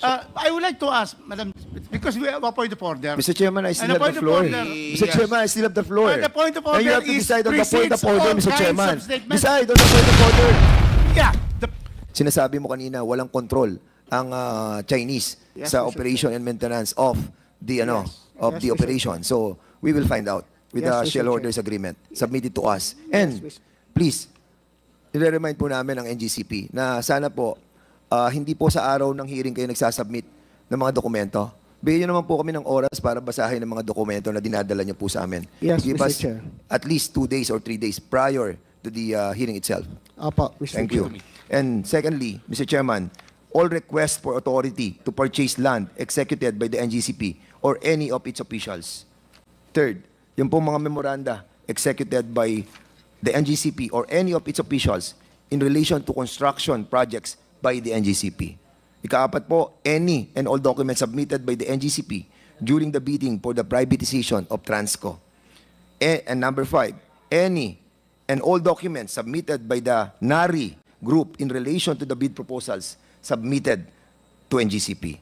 I would like to ask, Madam, because we have a point of order. Mr. Chairman, I still And the have the point of floor. order- Mr. Chairman, I still have the floor. The point of Now order you have to is decide on the point of precedes order, all Mr. kinds Chairman. of statements. Decide on the point of order. Yeah. Sinasabi mo kanina, walang control ang Chinese Yes, sa Mr. operation and maintenance of the of Yes, the Mr. operation. So, we will find out with Yes, the Mr. shareholders agreement submitted to us. And Mr. please, i-remind po namin ang NGCP na sana po hindi po sa araw ng hearing kayo nagsasubmit ng mga dokumento. Bigyan nyo naman po kami ng oras para basahin ang mga dokumento na dinadala nyo po sa amin. Yes, Give Mr. us Chair. at least 2 days or 3 days prior to the hearing itself. Apo, Mr. Thank you. And secondly, Mr. Chairman, all requests for authority to purchase land executed by the NGCP or any of its officials. Third, yung pong mga memoranda executed by the NGCP or any of its officials in relation to construction projects by the NGCP. Ikaapat po, any and all documents submitted by the NGCP during the bidding for the privatization of Transco. And number 5, any and all documents submitted by the NARI group in relation to the bid proposals submitted to NGCP.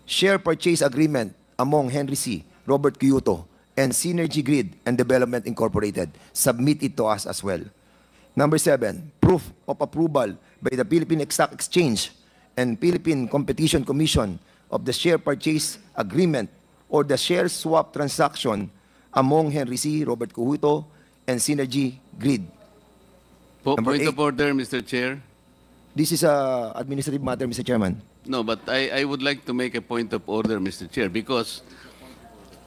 Share purchase agreement among Henry C., Robert Kyoto, and Synergy Grid and Development Incorporated. Submit it to us as well. Number 7, proof of approval by the Philippine Stock Exchange and Philippine Competition Commission of the share purchase agreement or the share swap transaction among Henry C., Robert Kyoto, and Synergy Grid. Point of order, Mr. Chair. This is a administrative matter, Mr. Chairman. No, but I would like to make a point of order, Mr. Chair, because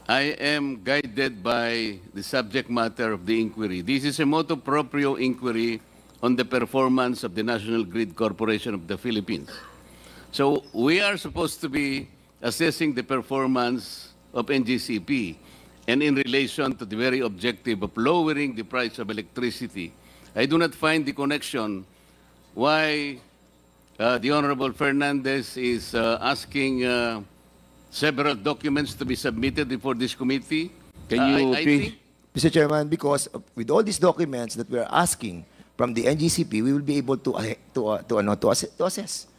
I am guided by the subject matter of the inquiry. This is a motu proprio inquiry on the performance of the National Grid Corporation of the Philippines. So we are supposed to be assessing the performance of NGCP and in relation to the very objective of lowering the price of electricity. I do not find the connection why the Honorable Fernandez is asking several documents to be submitted before this committee. Can you I please? think Mr. Chairman, because with all these documents that we are asking from the NGCP, we will be able to assess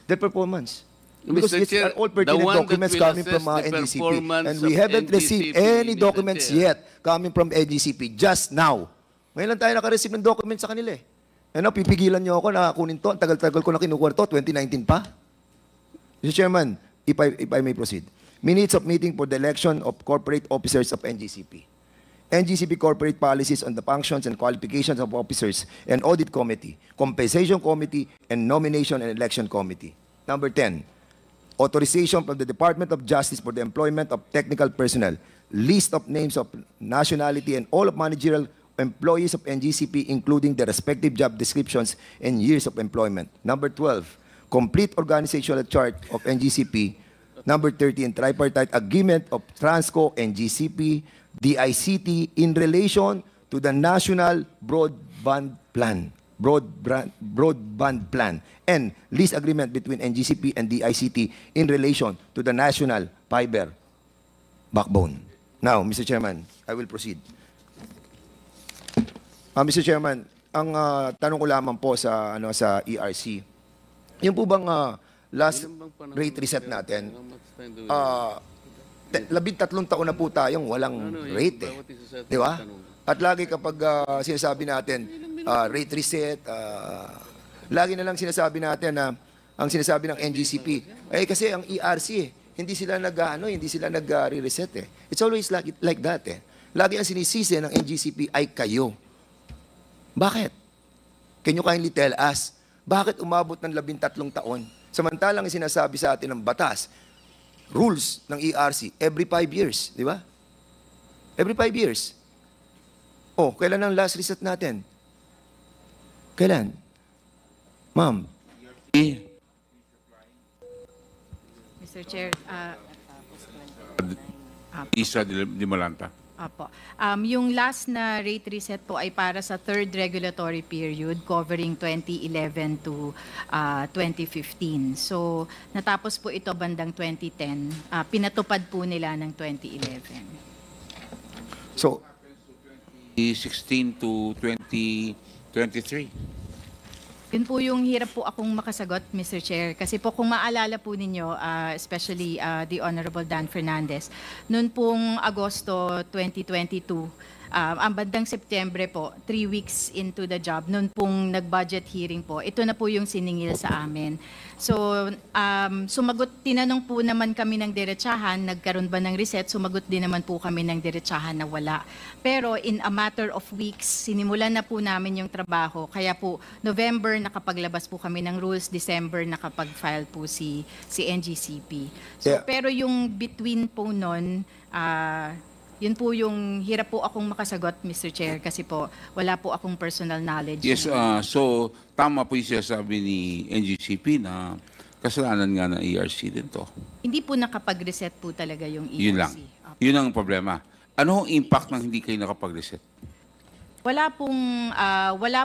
their performance. Because Mr. it's Chair, all the pertinent one that documents will coming from assess the NGCP. performance And we of haven't received NGCP, any Mr. documents Chair. yet coming from NGCP just now. Ngayon lang tayo nakareceive ng documents sa kanila eh. Ano, pipigilan niyo ako na kunin to. Ang tagal-tagal ko na kinukuha to. 2019 pa. Mr. Chairman, if I may proceed. Minutes of meeting for the election of corporate officers of NGCP. NGCP corporate policies on the functions and qualifications of officers and audit committee, compensation committee, and nomination and election committee. Number 10, authorization from the Department of Justice for the employment of technical personnel, list of names of nationality and all of managerial employees of NGCP, including their respective job descriptions and years of employment. Number 12, complete organizational chart of NGCP. Number 13, tripartite agreement of Transco, NGCP, DICT in relation to the National Broadband Plan. Broadband Plan. And lease agreement between NGCP and DICT in relation to the National Fiber Backbone. Now, Mr. Chairman, I will proceed. Mr. Chairman, ang tanong ko lamang po sa ERC, yung po bang last rate reset natin, 13 taon na po tayong walang rate eh. Di ba? At lagi kapag sinasabi natin, rate reset, lagi na lang sinasabi natin na ang sinasabi ng NGCP, eh kasi ang ERC hindi sila nag-re-reset eh. It's always like that eh. Lagi ang sinisisi ng NGCP ay kayo. Bakit? Can you kindly tell us, bakit umabot ng 13 taon? Samantalang sinasabi sa atin ng batas, rules ng ERC, every 5 years, di ba? Every 5 years. Oh, kailan ang last reset natin? Kailan? Ma'am. Mr. Chair, Isa di Malanta. Apo. Yung last na rate reset po ay para sa third regulatory period covering 2011 to 2015. So, natapos po ito bandang 2010. Pinatupad po nila ng 2011. So, 2016 to 2023. Yun po yung hirap po akong makasagot, Mr. Chair. Kasi po kung maalala po ninyo, especially the Honorable Dan Fernandez, noon pong Agosto 2022, ang bandang Setyembre po, 3 weeks into the job, noon pong nag-budget hearing po, ito na po yung siningil sa amin. So, tinanong po naman kami ng diretsahan, nagkaroon ba ng reset, sumagot din naman po kami ng diretsahan na wala. Pero in a matter of weeks, sinimulan na po namin yung trabaho. Kaya po, November nakapaglabas po kami ng rules, December nakapag-file po si NGCP. So, Yeah. pero yung between po nun, yun po yung hirap po akong makasagot, Mr. Chair, kasi po wala po akong personal knowledge. Yes, so tama po yung sinasabi ni NGCP na kasalanan nga ng ERC din to. Hindi po nakapag-reset po talaga yung ERC. Yun lang. Opo. Yun ang problema. Ano ang impact ng hindi kayo nakapag-reset? Wala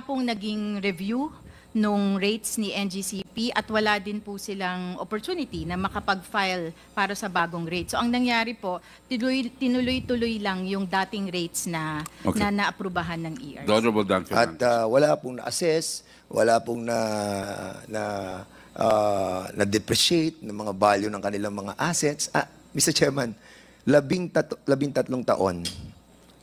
pong naging review nung rates ni NGCP at wala din po silang opportunity na makapag-file para sa bagong rate. So ang nangyari po, tinuloy-tuloy lang yung dating rates na Okay. na naaprubahan ng ERC. The Honorable Dan At Fernandez. wala pong na-assess, wala pong na-depreciate ng mga value ng kanilang mga assets. Mr. Chairman, 13 taon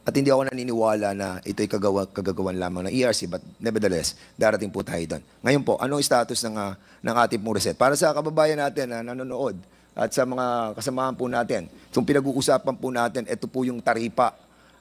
at hindi ako naniniwala na ito'y kagagawan lamang ng ERC, but nevertheless, darating po tayo doon. Ngayon po, anong status ng ating pong reset? Para sa kababayan natin na nanonood at sa mga kasamahan po natin, itong pinag-uusapan po natin, ito po yung taripa.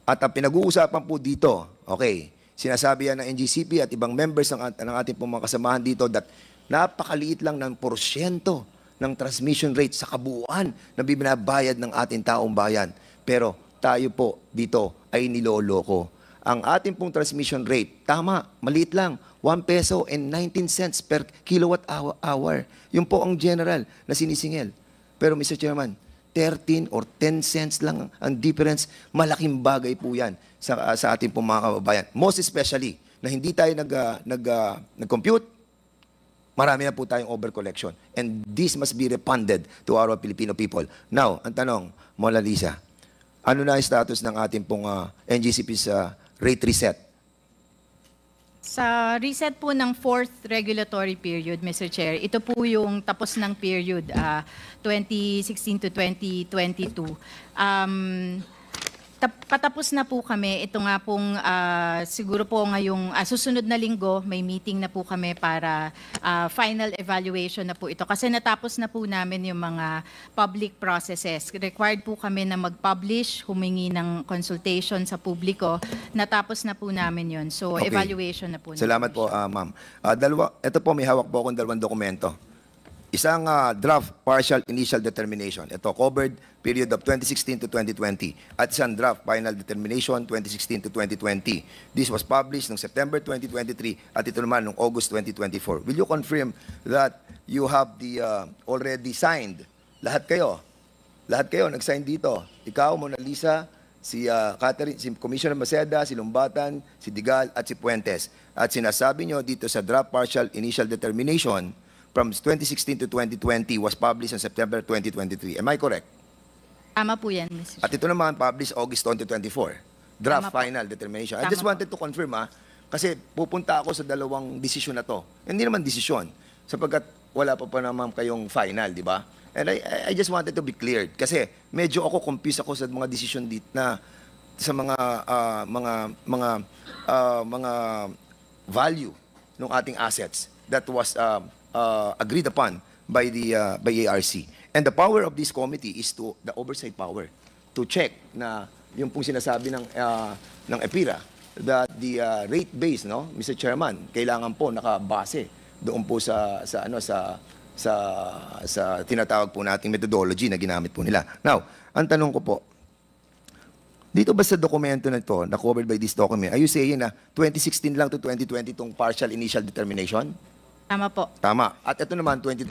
At ang pinag-uusapan po dito, okay, sinasabi yan ng NGCP at ibang members ng ating pong mga kasamahan dito that napakaliit lang ng porsyento ng transmission rate sa kabuuan na binabayad ng ating taong bayan. Pero tayo po dito ay niloloko. Ang ating pong transmission rate, tama, maliit lang, 1 peso and 19 cents per kilowatt hour. Yun po ang general na sinisingil. Pero Mr. Chairman, 13 or 10 cents lang ang difference. Malaking bagay po yan sa ating pong mga kababayan. Most especially, na hindi tayo nag-compute, marami na po tayong overcollection. And this must be refunded to our Filipino people. Now, ang tanong, Mona Lisa, ano na ang status ng ating pong NGCP's rate reset? Sa reset po ng 4th regulatory period, Mr. Chair, ito po yung tapos ng period 2016 to 2022. Patapos na po kami. Ito nga pong siguro po ngayong susunod na linggo, may meeting na po kami para final evaluation na po ito. Kasi natapos na po namin yung mga public processes. Required po kami na mag-publish, humingi ng consultation sa publiko. Natapos na po namin yun. So, Okay. evaluation na po. Salamat po, ma'am. Ito po, may hawak po akong 2 dokumento. Isang draft partial initial determination. Ito, covered period of 2016 to 2020. At isang draft final determination 2016 to 2020. This was published noong September 2023 at ito naman noong August 2024. Will you confirm that you have the already signed? Lahat kayo nag-sign dito. Ikaw, Mona Lisa, si Catherine, si Commissioner Maceda, si Lumbatan, si Digal, at si Puentes. At sinasabi nyo dito sa draft partial initial determination from 2016 to 2020 was published on September 2023. Am I correct? Tama po yan, Mr. At ito naman published August 2024. Draft Tama po. final determination. I Tama just po. wanted to confirm kasi pupunta ako sa dalawang desisyon na to. Hindi naman desisyon sapagkat wala pa naman kayong final, di ba? And I just wanted to be cleared kasi medyo ako confused ako sa mga desisyon dito na sa mga value ng ating assets that was agreed upon by ARC. And the power of this committee is the oversight power to check na yung pong sinasabi ng EPIRA that the rate base, no, Mr. Chairman, kailangan po nakabase doon po sa tinatawag po nating methodology na ginamit po nila. Now, ang tanong ko po, dito ba sa dokumento na ito, na covered by this document, are you saying na 2016 lang to 2020 itong partial initial determination? Tama po. Tama. At ito naman, 21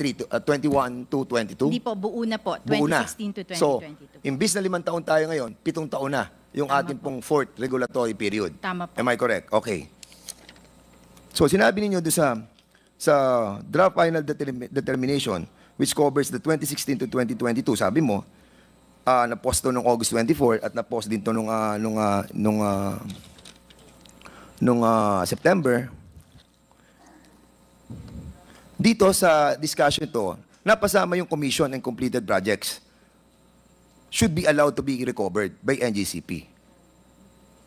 to 22? Hindi po, buo na po. Buo na. 2016 to 2022. So, imbis na 5 taon tayo ngayon, 7 taon na yung Tama ating pong 4th regulatory period. Tama po. Am I correct? Okay. So, sinabi ninyo doon sa draft final determination which covers the 2016 to 2022, sabi mo, na-post to nung August 24 at na-post din to nung September. dito sa discussion ito, napasama yung commission and completed projects should be allowed to be recovered by NGCP.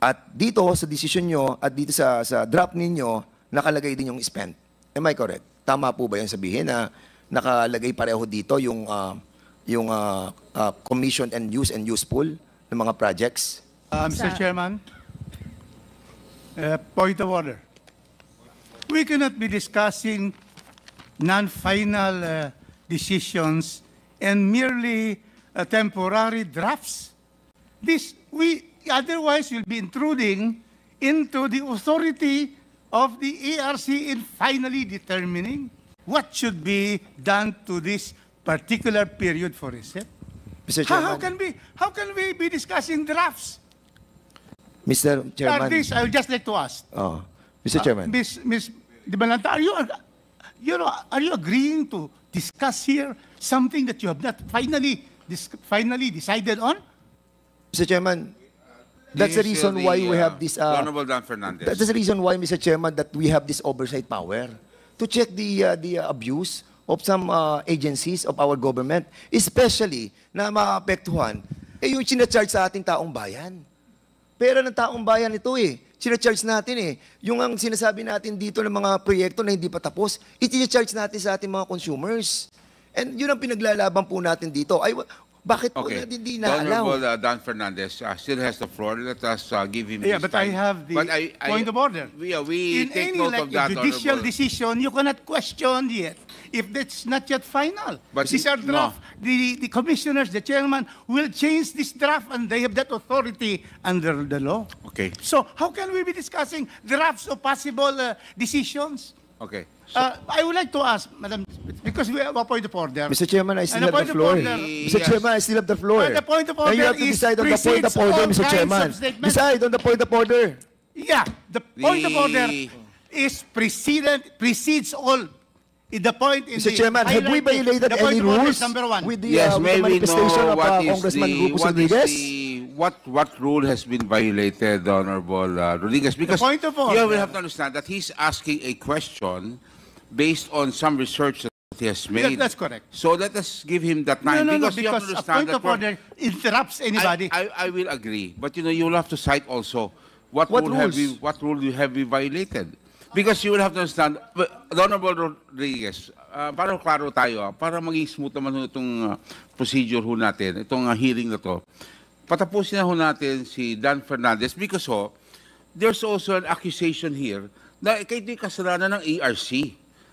At dito sa decision nyo at dito sa draft ninyo, nakalagay din yung spent. Am I correct? Tama po ba yung sabihin na nakalagay pareho dito yung commission and useful ng mga projects? Mr. Chairman, point of order. We cannot be discussing non-final decisions and merely temporary drafts. Otherwise will be intruding into the authority of the ARC in finally determining what should be done to this particular period for reset. Mr. How Chairman, can we be discussing drafts? Mr. Chairman, This, I would just like to ask. oh, Mr. Chairman, Miss Di Balanta, are you agreeing to discuss here something that you have not finally decided on? Mr. Chairman, that's the reason why we have this. Honorable Dan Fernandez. That's the reason why, Mr. Chairman, that we have this oversight power to check the abuse of some agencies of our government, especially na maapektuhan yung sinacharge sa ating taong bayan. Pera ng taong bayan ito sinacharge natin Yung ang sinasabi natin dito ng mga proyekto na hindi pa tapos, itinacharge natin sa ating mga consumers. And yun ang pinaglalaban po natin dito. Bakit po Okay. hindi The na-allow? Honorable Dan Fernandez still has the floor. Let us give him Yeah, his but I time. have the But point of order. We In take any note like of that, judicial Honorable. decision, you cannot question yet if that's not yet final. But These are draft. The commissioners, the chairman, will change this draft and they have that authority under the law. Okay. So how can we be discussing drafts of possible decisions? Okay. I would like to ask, Madam, because we have a point of order. Mr. Chairman, I still And the have the point of floor. order- Mr. Yes. Chairman, I still have the floor. The point of And you order have to is decide on the point of precedes order, all Mr. kinds Chairman. of statements. Decide on the point of order. Yeah, the point of order The- is precedes all. The point in Mr. the Chairman, have we highlighted- violated the point any of order rules is number one. with the, Yes, with may the we manifestation know of what is Congressman the, Rufus what is Rodriguez? what rule has been violated, Honorable Rodriguez? Because point of order. here we have to understand that he's asking a question based on some research that he has made. That's correct. So let us give him that No, time no, no, because you have to because a understand point that of order interrupts anybody. I will agree, but you will have to cite also what What rule have rules? you have we violated, because you will have to understand, Honorable Rodriguez, para klaro tayo, para maging smooth naman itong procedure natin, itong hearing na to. Patapusin na natin si Dan Fernandez because there's also an accusation here na kayo yung kasalanan ng ARC.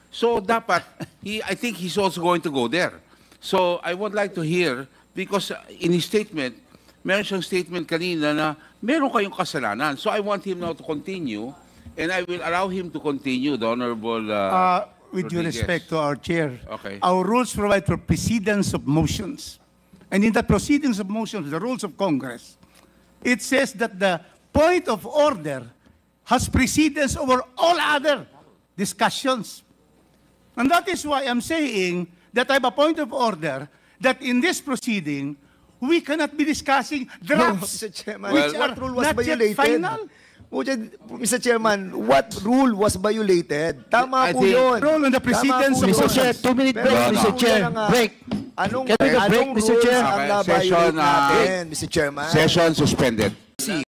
So dapat, I think he's also going to go there. So I would like to hear, because in his statement, meron siyang statement kanina na meron kayong kasalanan. So I want him now to continue, and I will allow him to continue, the Honorable With due Rodriguez. respect to our chair, Okay. our rules provide for precedence of motions. And in the proceedings of motions, the rules of Congress, it says that the point of order has precedence over all other discussions. And that is why I'm saying that I have a point of order that in this proceeding, we cannot be discussing drafts Mr. Chairman, which what are rule was not yet violated? final. Mr. Chairman, what rule was violated? Tama I po think- yun. Rule on the precedence Tama po of yun. Mr. Chair, 2-minute Pero break, ano Mr. po Chair. yan ang, Break. Anong, Can we have a break, anong Mr. rules Chair? ang Okay, na-violate session, natin, Mr. Chairman? Session suspended.